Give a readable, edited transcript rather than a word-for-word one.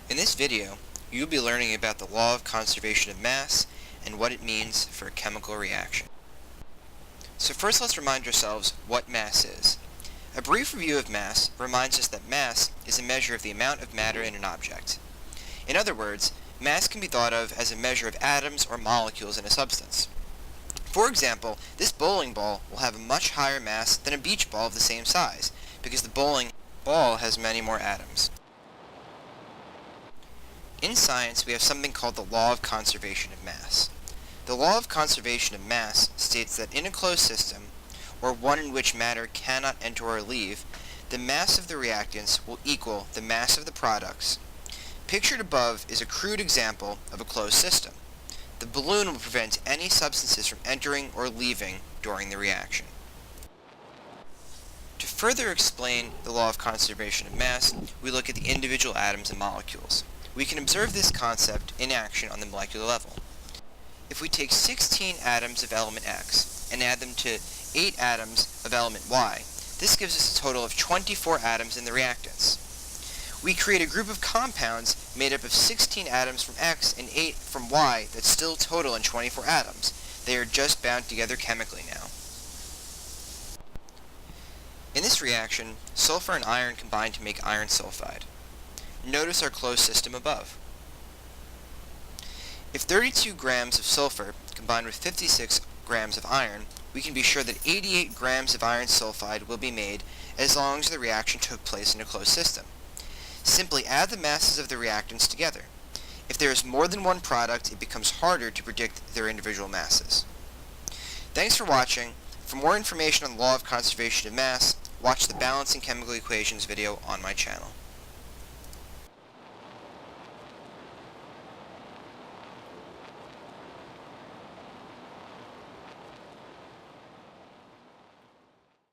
In this video, you will be learning about the law of conservation of mass and what it means for a chemical reaction. So first let's remind ourselves what mass is. A brief review of mass reminds us that mass is a measure of the amount of matter in an object. In other words, mass can be thought of as a measure of atoms or molecules in a substance. For example, this bowling ball will have a much higher mass than a beach ball of the same size, because the bowling ball has many more atoms. In science, we have something called the law of conservation of mass. The law of conservation of mass states that in a closed system, or one in which matter cannot enter or leave, the mass of the reactants will equal the mass of the products. Pictured above is a crude example of a closed system. The balloon will prevent any substances from entering or leaving during the reaction. To further explain the law of conservation of mass, we look at the individual atoms and molecules. We can observe this concept in action on the molecular level. If we take 16 atoms of element X and add them to 8 atoms of element Y, this gives us a total of 24 atoms in the reactants. We create a group of compounds made up of 16 atoms from X and 8 from Y that still total in 24 atoms. They are just bound together chemically now. In this reaction, sulfur and iron combine to make iron sulfide. Notice our closed system above. If 32 grams of sulfur combine with 56 grams of iron, we can be sure that 88 grams of iron sulfide will be made as long as the reaction took place in a closed system. Simply add the masses of the reactants together. If there is more than one product, it becomes harder to predict their individual masses. Thanks for watching. For more information on the law of conservation of mass, watch the Balancing Chemical Equations video on my channel.